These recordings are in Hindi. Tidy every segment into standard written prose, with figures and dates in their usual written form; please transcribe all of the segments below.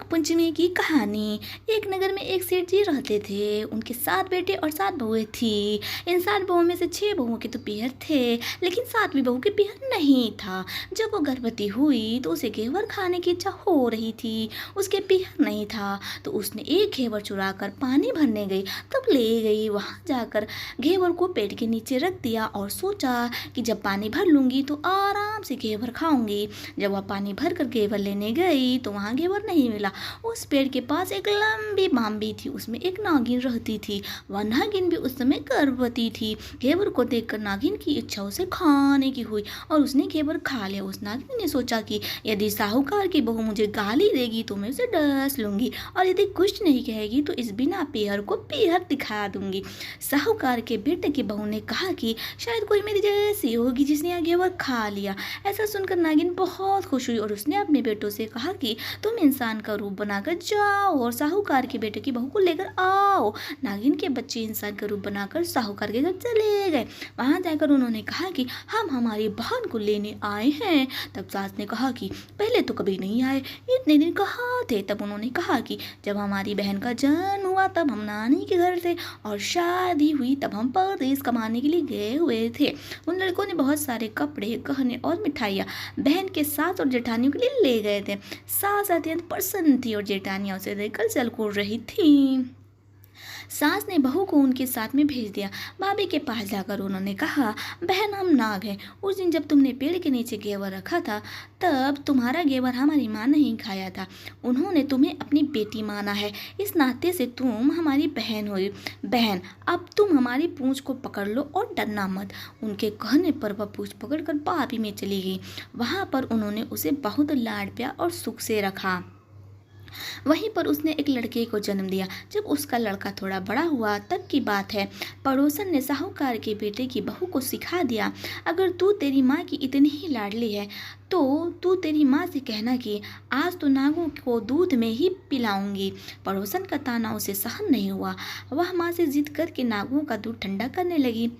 नागपंचमी की कहानी। एक नगर में एक सेठ जी रहते थे। उनके 7 बेटे और 7 बहुएं थी। इन 7 बहुओं में से 6 बहुओं के तो पीहर थे, लेकिन 7वीं बहू के पीहर नहीं था। जब वो गर्भवती हुई तो उसे घेवर खाने की इच्छा हो रही थी। उसके पीहर नहीं था तो उसने एक घेवर चुरा कर पानी भरने गई। तब ले गई, वहाँ जाकर घेवर को पेट के नीचे रख दिया और सोचा कि जब पानी भर लूंगी तो आराम से घेवर खाऊंगी। जब वह पानी भर कर घेवर लेने गई तो वहाँ घेवर नहीं मिला। उस पेड़ के पास एक लंबी बाम्बी थी, उसमें एक नागिन रहती थी। वह नागिन भी उस समय गर्भवती थी। घेवर को देखकर नागिन की इच्छा उसे खाने की हुई और उसने घेवर खा लिया। उस नागिन ने सोचा कि यदि साहूकार की बहू मुझे गाली देगी तो मैं उसे डस लूंगी, और यदि कुछ नहीं कहेगी तो इस बिना पीहर को पीहर दिखा दूंगी। साहूकार के बेटे की बहू ने कहा कि शायद कोई मेरी जैसी होगी जिसने यह घेवर खा लिया। ऐसा सुनकर नागिन बहुत खुश हुई और उसने अपने बेटों से कहा कि तुम इंसान का रूप बनाकर जाओ और साहूकार के बेटे की बहू को लेकर आओ। नागिन के बच्चे इंसान का रूप बनाकर साहूकार के घर चले गए। वहां जाकर उन्होंने कहा कि हम हमारी बहन को लेने आए हैं। तब सास ने कहा कि पहले तो कभी नहीं आए, इतने दिन कहाँ थे? तब उन्होंने कहा कि जब हमारी बहन का जन्म हुआ तब हम नानी के घर थे और शादी हुई तब हम परदेश कमाने के लिए गए हुए थे। उन लड़कों ने बहुत सारे कपड़े, गहने और मिठाइयाँ बहन के सास और जेठानियों के लिए ले गए थे। सास अत्यंत प्रसन्न थी और जेठानियां उसे देखकर चलकूद रही थी। सास ने बहू को उनके साथ में भेज दिया। भाभी के पास जाकर उन्होंने कहा, बहन हम नाग हैं। उस दिन जब तुमने पेड़ के नीचे घेवर रखा था तब तुम्हारा घेवर हमारी माँ ने ही खाया था। उन्होंने तुम्हें अपनी बेटी माना है, इस नाते से तुम हमारी बहन हुई। बहन अब तुम हमारी पूंछ को पकड़ लो और डरना मत। उनके कहने पर वह पूंछ पकड़कर भाभी में चली गई। वहाँ पर उन्होंने उसे बहुत लाड प्यार और सुख से रखा। वहीं पर उसने एक लड़के को जन्म दिया। जब उसका लड़का थोड़ा बड़ा हुआ तब की बात है, पड़ोसन ने साहूकार के बेटे की बहू को सिखा दिया, अगर तू तेरी माँ की इतनी ही लाडली है तो तू तेरी माँ से कहना कि आज तो नागों को दूध में ही पिलाऊंगी। पड़ोसन का ताना उसे सहन नहीं हुआ। वह माँ से जिद करके नागों का दूध ठंडा करने लगी।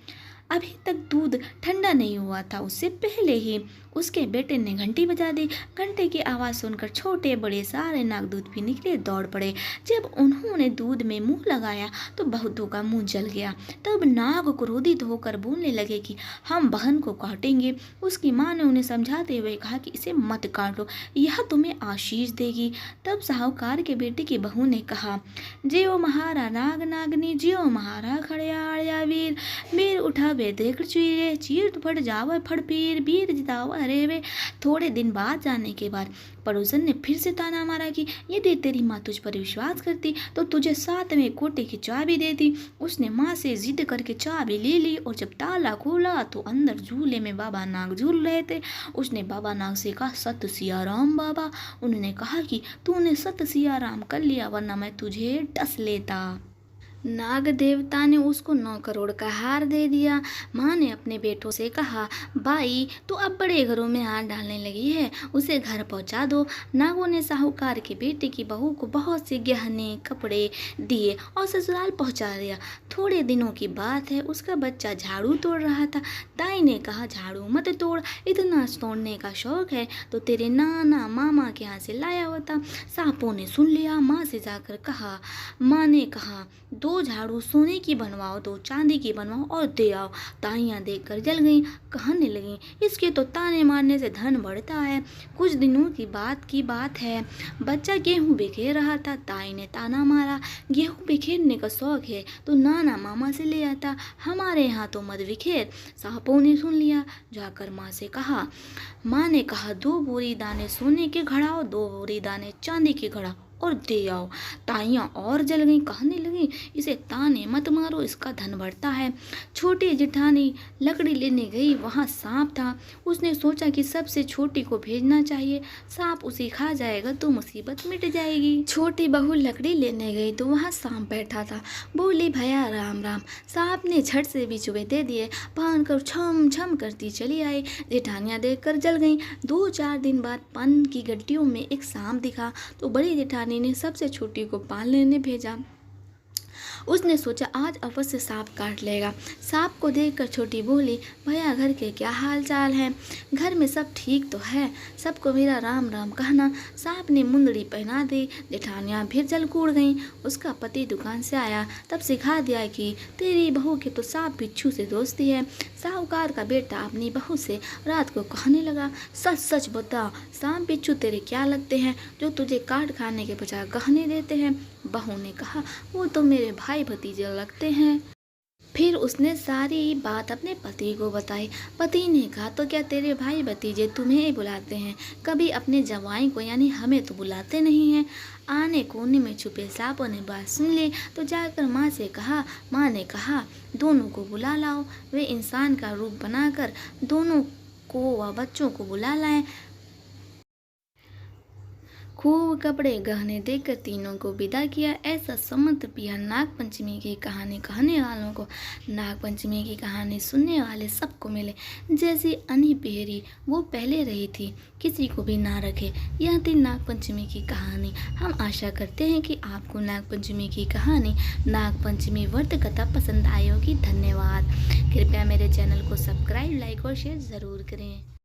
अभी तक दूध ठंडा नहीं हुआ था, उससे पहले ही उसके बेटे ने घंटी बजा दी। घंटे की आवाज़ सुनकर छोटे बड़े सारे नाग दूध पीने के लिए दौड़ पड़े। जब उन्होंने दूध में मुंह लगाया तो बहुतों का मुंह जल गया। तब नाग क्रोधित होकर बोलने लगे कि हम बहन को काटेंगे। उसकी माँ ने उन्हें समझाते हुए कहा कि इसे मत काटो, यह तुम्हें आशीष देगी। तब साहूकार के बेटे की बहू ने कहा, जियो महारा नाग नागनी, जियो महारा खड़ियाया वीर, वीर उठा वे देख चीरे, चीर तो फट जावा फट पीर, वीर जितावा अरे वे। थोड़े दिन बाद जाने के बाद पड़ोसन ने फिर से ताना मारा कि यदि तेरी माँ तुझ पर विश्वास करती तो तुझे 7वें कोटे की चाबी देती। उसने माँ से जिद करके चाबी ले ली और जब ताला खोला तो अंदर झूले में बाबा नाग झूल रहे थे। उसने बाबा नाग से कहा, सत सिया राम बाबा। उन्होंने कहा कि तूने सत सिया राम कर लिया वरना मैं तुझे डस लेता। नाग देवता ने उसको 9 करोड़ का हार दे दिया। माँ ने अपने बेटों से कहा, भाई तो अब बड़े घरों में हाथ डालने लगी है, उसे घर पहुँचा दो। नागों ने साहूकार के बेटे की बहू को बहुत से गहने कपड़े दिए और ससुराल पहुँचा दिया। थोड़े दिनों की बात है, उसका बच्चा झाड़ू तोड़ रहा था। दाई ने कहा, झाड़ू मत तोड़, इतना तोड़ने का शौक है तो तेरे नाना मामा के यहाँ से लाया हुआ था। सांपों ने सुन लिया। माँ से जाकर कहा, माँ ने कहा, 2 झाड़ू सोने की बनवाओ, 2 चांदी की बनवाओ और दे आओ। ताइयाँ देखकर जल गईं, कहने लगीं, इसके तो ताने मारने से धन बढ़ता है। कुछ दिनों की बात है, बच्चा गेहूं बिखेर रहा था। ताई ने ताना मारा, गेहूं बिखेरने का शौक है तो नाना मामा से ले आता, हमारे यहाँ तो मत बिखेर। सांपों ने सुन लिया। जाकर माँ से कहा, माँ ने कहा, 2 बोरी दाने सोने के घड़ाओ, 2 बोरी दाने चांदी के घड़ा और दे आओ। ताइयाँ और जल गईं, कहने लगी, इसे ताने मत मारो, इसका धन बढ़ता है। छोटी जेठानी लकड़ी लेने गई, वहाँ सांप था। उसने सोचा कि सबसे छोटी को भेजना चाहिए, सांप उसे खा जाएगा तो मुसीबत मिट जाएगी। छोटी बहू लकड़ी लेने गई तो वहाँ सांप बैठा था। बोली, भैया राम राम। सांप ने झट से बिछुए दे दिए, पान कर छम छम करती चली आई। जेठानियाँ देखकर जल गईं। 2-4 दिन बाद पान की गड्डियों में एक सांप दिखा तो बड़ी जेठानी ने सबसे छोटी को पान लेने भेजा। उसने सोचा आज अवश्य सांप काट लेगा। सांप को देखकर छोटी बोली, भैया घर के क्या हाल चाल है? घर में सब ठीक तो है? सबको मेरा राम राम कहना। सांप ने मुंदड़ी पहना दी। जेठानियाँ फिर जल कूड़ गईं। उसका पति दुकान से आया तब सिखा दिया कि तेरी बहू की तो सांप बिच्छू से दोस्ती है। साहूकार का बेटा अपनी बहू से रात को कहने लगा, सच सच बता, सांप बिच्छू तेरे क्या लगते हैं जो तुझे काट खाने के बजाय गहने देते हैं? बहू ने कहा, वो तो मेरे भाई भतीजे लगते हैं। फिर उसने सारी बात अपने पति को बताई। पति ने कहा, तो क्या तेरे भाई भतीजे तुम्हें ही बुलाते हैं? कभी अपने जवाई को यानी हमें तो बुलाते नहीं हैं। आने कोने में छुपे सांपों ने बात सुन ली तो जाकर माँ से कहा। माँ ने कहा, दोनों को बुला लाओ। वे इंसान का रूप बनाकर दोनों को व बच्चों को बुला लाए। खूब कपड़े गहने देकर तीनों को विदा किया। ऐसा समंत पिया नाग पंचमी की कहानी कहने वालों को, नाग पंचमी की कहानी सुनने वाले सबको मिले। जैसी अनी पिहरी वो पहले रही थी, किसी को भी ना रखे। यह थी नाग पंचमी की कहानी। हम आशा करते हैं कि आपको नाग पंचमी की कहानी, नाग पंचमी व्रत कथा पसंद आई होगी। धन्यवाद। कृपया मेरे चैनल को सब्सक्राइब, लाइक और शेयर ज़रूर करें।